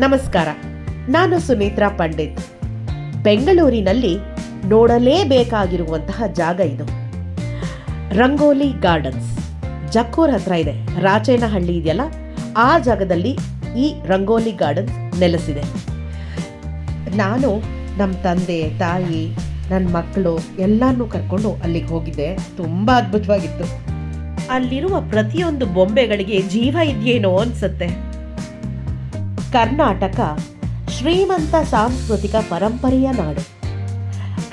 ನಮಸ್ಕಾರ, ನಾನು ಸುನೇತ್ರಾ ಪಂಡಿತ್. ಬೆಂಗಳೂರಿನಲ್ಲಿ ನೋಡಲೇಬೇಕಾಗಿರುವಂತಹ ಜಾಗ ಇದು. ರಂಗೋಲಿ ಗಾರ್ಡನ್ಸ್ ಜಕ್ಕೂರ್ ಹತ್ರ ಇದೆ. ರಾಚೇನಹಳ್ಳಿ ಇದೆಯಲ್ಲ, ಆ ಜಾಗದಲ್ಲಿ ಈ ರಂಗೋಲಿ ಗಾರ್ಡನ್ಸ್ ನೆಲೆಸಿದೆ. ನಾನು ನಮ್ಮ ತಂದೆ ತಾಯಿ ನನ್ನ ಮಕ್ಕಳು ಎಲ್ಲರನ್ನೂ ಕರ್ಕೊಂಡು ಅಲ್ಲಿಗೆ ಹೋಗಿದ್ದೆ. ತುಂಬ ಅದ್ಭುತವಾಗಿತ್ತು. ಅಲ್ಲಿರುವ ಪ್ರತಿಯೊಂದು ಬೊಂಬೆಗಳಿಗೆ ಜೀವ ಇದೆಯೇನೋ ಅನ್ಸುತ್ತೆ. ಕರ್ನಾಟಕ ಶ್ರೀಮಂತ ಸಾಂಸ್ಕೃತಿಕ ಪರಂಪರೆಯ ನಾಡು.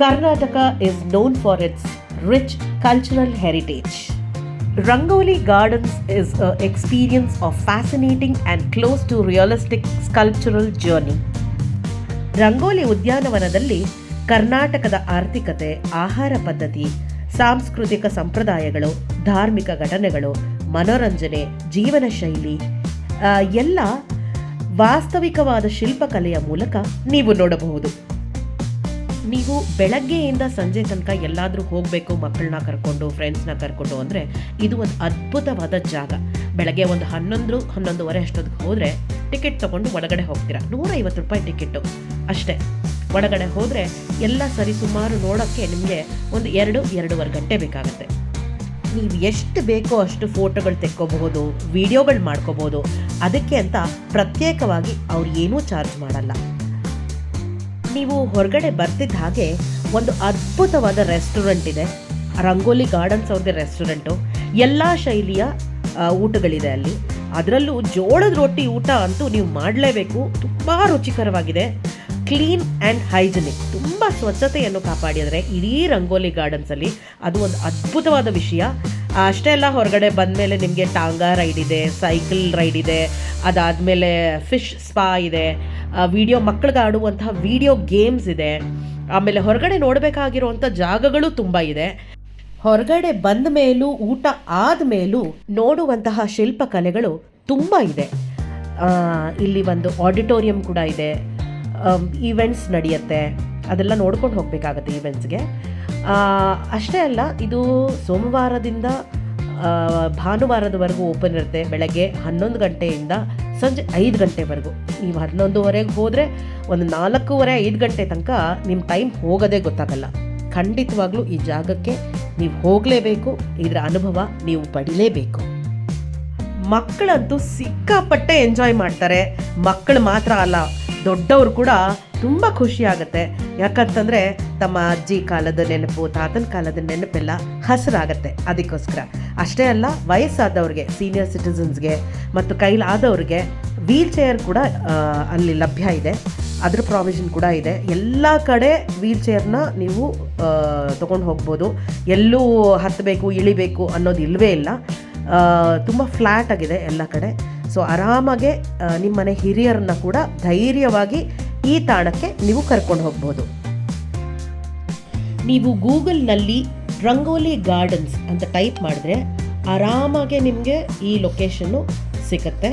Karnataka is known for its rich cultural heritage. Rangoli Gardens is an experience of fascinating and close to realistic sculptural journey. Rangoli ಉದ್ಯಾನವನದಲ್ಲಿ ಕರ್ನಾಟಕದ ಆರ್ಥಿಕತೆ, ಆಹಾರ ಪದ್ಧತಿ, ಸಾಂಸ್ಕೃತಿಕ ಸಂಪ್ರದಾಯಗಳು, ಧಾರ್ಮಿಕ ಘಟನೆಗಳು, ಮನೋರಂಜನೆ, ಜೀವನ ಶೈಲಿ ಎಲ್ಲ ವಾಸ್ತವಿಕವಾದ ಶಿಲ್ಪಕಲೆಯ ಮೂಲಕ ನೀವು ನೋಡಬಹುದು. ನೀವು ಬೆಳಗ್ಗೆಯಿಂದ ಸಂಜೆ ತನಕ ಎಲ್ಲಾದರೂ ಹೋಗಬೇಕು, ಮಕ್ಕಳನ್ನ ಕರ್ಕೊಂಡು, ಫ್ರೆಂಡ್ಸ್ನ ಕರ್ಕೊಂಡು ಅಂದರೆ ಇದು ಒಂದು ಅದ್ಭುತವಾದ ಜಾಗ. ಬೆಳಗ್ಗೆ ಒಂದು 11-11:30 ಅಷ್ಟೊತ್ತಿಗೆ ಹೋದರೆ ಟಿಕೆಟ್ ತೊಗೊಂಡು ಒಳಗಡೆ ಹೋಗ್ತೀರಾ. 150 ರೂಪಾಯಿ ಟಿಕೆಟು ಅಷ್ಟೇ. ಒಳಗಡೆ ಹೋದರೆ ಎಲ್ಲ ಸರಿಸುಮಾರು ನೋಡೋಕ್ಕೆ ನಿಮಗೆ ಒಂದು 2-2.5 ಗಂಟೆ ಬೇಕಾಗುತ್ತೆ. ನೀವು ಎಷ್ಟು ಬೇಕೋ ಅಷ್ಟು ಫೋಟೋಗಳು ತೆಕ್ಕೋಬಹುದು, ವಿಡಿಯೋಗಳು ಮಾಡ್ಕೋಬೋದು. ಅದಕ್ಕೆ ಅಂತ ಪ್ರತ್ಯೇಕವಾಗಿ ಅವ್ರು ಏನೂ ಚಾರ್ಜ್ ಮಾಡಲ್ಲ. ನೀವು ಹೊರಗಡೆ ಬರ್ತಿದ್ದ ಹಾಗೆ ಒಂದು ಅದ್ಭುತವಾದ ರೆಸ್ಟೋರೆಂಟ್ ಇದೆ. ರಂಗೋಲಿ ಗಾರ್ಡನ್ಸ್ ಅವ್ರದ್ದೇ ರೆಸ್ಟೋರೆಂಟು. ಎಲ್ಲ ಶೈಲಿಯ ಊಟಗಳಿದೆ ಅಲ್ಲಿ. ಅದರಲ್ಲೂ ಜೋಳದ ರೊಟ್ಟಿ ಊಟ ಅಂತೂ ನೀವು ಮಾಡಲೇಬೇಕು. ತುಂಬ ರುಚಿಕರವಾಗಿದೆ. Clean and hygienic. ತುಂಬ ಸ್ವಚ್ಛತೆಯನ್ನು ಕಾಪಾಡಿದರೆ ಇಡೀ ರಂಗೋಲಿ ಗಾರ್ಡನ್ಸಲ್ಲಿ ಅದು ಒಂದು ಅದ್ಭುತವಾದ ವಿಷಯ. ಅಷ್ಟೇ ಅಲ್ಲ, ಹೊರಗಡೆ ಬಂದಮೇಲೆ ನಿಮಗೆ ಟಾಂಗಾ ರೈಡ್ ಇದೆ, ಸೈಕಲ್ ರೈಡ್ ಇದೆ, ಅದಾದಮೇಲೆ ಫಿಶ್ ಸ್ಪಾ ಇದೆ, ಮಕ್ಕಳಿಗೆ ಆಡುವಂತಹ ವಿಡಿಯೋ ಗೇಮ್ಸ್ ಇದೆ. ಆಮೇಲೆ ಹೊರಗಡೆ ನೋಡಬೇಕಾಗಿರುವಂಥ ಜಾಗಗಳು ತುಂಬ ಇದೆ. ಹೊರಗಡೆ ಬಂದ ಮೇಲೂ ಊಟ ಆದಮೇಲೂ ನೋಡುವಂತಹ ಶಿಲ್ಪಕಲೆಗಳು ತುಂಬ ಇದೆ. ಇಲ್ಲಿ ಒಂದು ಆಡಿಟೋರಿಯಂ ಕೂಡ ಇದೆ. ಈವೆಂಟ್ಸ್ ನಡೆಯುತ್ತೆ, ಅದೆಲ್ಲ ನೋಡ್ಕೊಂಡು ಹೋಗಬೇಕಾಗತ್ತೆ ಈವೆಂಟ್ಸ್ಗೆ. ಅಷ್ಟೇ ಅಲ್ಲ, ಇದು ಸೋಮವಾರದಿಂದ ಭಾನುವಾರದವರೆಗೂ ಓಪನ್ ಇರುತ್ತೆ. ಬೆಳಗ್ಗೆ 11 ಗಂಟೆಯಿಂದ ಸಂಜೆ 5 ಗಂಟೆವರೆಗೂ. ನೀವು 11:30 ಹೋದರೆ ಒಂದು 4:30-5 ಗಂಟೆ ತನಕ ನಿಮ್ಮ ಟೈಮ್ ಹೋಗೋದೇ ಗೊತ್ತಾಗಲ್ಲ. ಖಂಡಿತವಾಗ್ಲೂ ಈ ಜಾಗಕ್ಕೆ ನೀವು ಹೋಗಲೇಬೇಕು. ಇದರ ಅನುಭವ ನೀವು ಪಡಿಲೇಬೇಕು. ಮಕ್ಕಳಂತೂ ಸಿಕ್ಕಾಪಟ್ಟೆ ಎಂಜಾಯ್ ಮಾಡ್ತಾರೆ. ಮಕ್ಕಳು ಮಾತ್ರ ಅಲ್ಲ, ದೊಡ್ಡವರು ಕೂಡ ತುಂಬ ಖುಷಿ ಆಗುತ್ತೆ. ಯಾಕಂತಂದರೆ ತಮ್ಮ ಅಜ್ಜಿ ಕಾಲದ ನೆನಪು, ತಾತನ ಕಾಲದ ನೆನಪೆಲ್ಲ ಹಸಿರಾಗತ್ತೆ. ಅದಕ್ಕೋಸ್ಕರ ಅಷ್ಟೇ ಅಲ್ಲ, ವಯಸ್ಸಾದವ್ರಿಗೆ, ಸೀನಿಯರ್ ಸಿಟಿಸನ್ಸ್ಗೆ ಮತ್ತು ಕೈಲಾದವ್ರಿಗೆ ವೀಲ್ ಚೇರ್ ಕೂಡ ಅಲ್ಲಿ ಲಭ್ಯ ಇದೆ. ಅದರ ಪ್ರಾವಿಷನ್ ಕೂಡ ಇದೆ. ಎಲ್ಲ ಕಡೆ ವೀಲ್ ಚೇರ್ನ ನೀವು ತೊಗೊಂಡು ಹೋಗ್ಬೋದು. ಎಲ್ಲೂ ಹತ್ತಬೇಕು, ಇಳಿಬೇಕು ಅನ್ನೋದು ಇಲ್ಲವೇ ಇಲ್ಲ. ತುಂಬ ಫ್ಲ್ಯಾಟ್ ಆಗಿದೆ ಎಲ್ಲ ಕಡೆ. ಸೊ ಆರಾಮಾಗೆ ನಿಮ್ಮ ಮನೆ ಹಿರಿಯರನ್ನ ಕೂಡ ಧೈರ್ಯವಾಗಿ ಈ ತಾಣಕ್ಕೆ ನೀವು ಕರ್ಕೊಂಡು ಹೋಗ್ಬೋದು. ನೀವು ಗೂಗಲ್ನಲ್ಲಿ ರಂಗೋಲಿ ಗಾರ್ಡನ್ಸ್ ಅಂತ ಟೈಪ್ ಮಾಡಿದ್ರೆ ಆರಾಮಾಗೆ ನಿಮಗೆ ಈ ಲೊಕೇಶನ್ನು ಸಿಗುತ್ತೆ.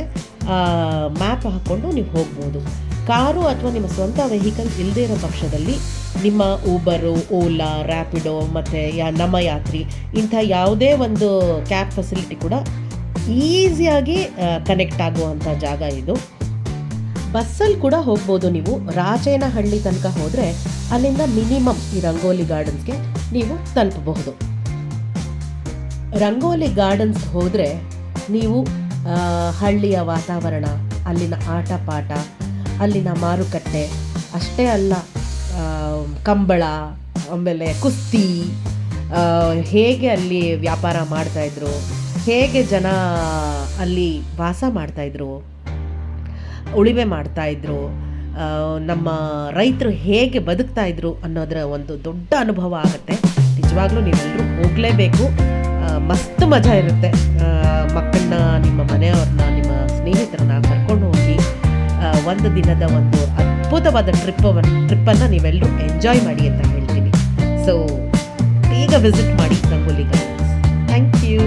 ಮ್ಯಾಪ್ ಹಾಕ್ಕೊಂಡು ನೀವು ಹೋಗ್ಬೋದು. ಕಾರು ಅಥವಾ ನಿಮ್ಮ ಸ್ವಂತ ವೆಹಿಕಲ್ ಇಲ್ಲದೇ ಇರೋ ಪಕ್ಷದಲ್ಲಿ ನಿಮ್ಮ ಊಬರು, ಓಲಾ, ರ್ಯಾಪಿಡೋ ಮತ್ತು ನಮ್ಮ ಯಾತ್ರಿ ಇಂಥ ಯಾವುದೇ ಒಂದು ಕ್ಯಾಬ್ ಫೆಸಿಲಿಟಿ ಕೂಡ ಈಸಿಯಾಗಿ ಕನೆಕ್ಟ್ ಆಗುವಂಥ ಜಾಗ ಇದು. ಬಸ್ಸಲ್ಲಿ ಕೂಡ ಹೋಗ್ಬೋದು. ನೀವು ರಾಚೇನಹಳ್ಳಿ ತನಕ ಹೋದರೆ ಅಲ್ಲಿಂದ ಮಿನಿಮಮ್ ಈ ರಂಗೋಲಿ ಗಾರ್ಡನ್ಸ್ಗೆ ನೀವು ತಲುಪಬಹುದು. ರಂಗೋಲಿ ಗಾರ್ಡನ್ಸ್ ಹೋದರೆ ನೀವು ಹಳ್ಳಿಯ ವಾತಾವರಣ, ಅಲ್ಲಿನ ಆಟ ಪಾಠ, ಅಲ್ಲಿನ ಮಾರುಕಟ್ಟೆ, ಅಷ್ಟೇ ಅಲ್ಲ ಕಂಬಳ, ಆಮೇಲೆ ಕುಸ್ತಿ, ಹೇಗೆ ಅಲ್ಲಿ ವ್ಯಾಪಾರ ಮಾಡ್ತಾಯಿದ್ರು, ಹೇಗೆ ಜನ ಅಲ್ಲಿ ವಾಸ ಮಾಡ್ತಾಯಿದ್ರು, ಉಳಿವೆ ಮಾಡ್ತಾಯಿದ್ರು, ನಮ್ಮ ರೈತರು ಹೇಗೆ ಬದುಕ್ತಾಯಿದ್ರು ಅನ್ನೋದರ ಒಂದು ದೊಡ್ಡ ಅನುಭವ ಆಗುತ್ತೆ. ನಿಜವಾಗ್ಲೂ ನೀವೆಲ್ಲರೂ ಹೋಗಲೇಬೇಕು. ಮಸ್ತ್ ಮಜಾ ಇರುತ್ತೆ. ಮಕ್ಕಳನ್ನ, ನಿಮ್ಮ ಮನೆಯವ್ರನ್ನ, ನಿಮ್ಮ ಸ್ನೇಹಿತರನ್ನ ಕರ್ಕೊಂಡು ಹೋಗಿ ಒಂದು ದಿನದ ಒಂದು ಅದ್ಭುತವಾದ ಟ್ರಿಪ್ಪನ್ನು ನೀವೆಲ್ಲರೂ ಎಂಜಾಯ್ ಮಾಡಿ ಅಂತ ಹೇಳ್ತೀನಿ. ಸೊ ಈಗ ವಿಸಿಟ್ ಮಾಡಿ ರಂಗೋಲಿ ಗಾರ್ಡನ್ಸ್. Thank you.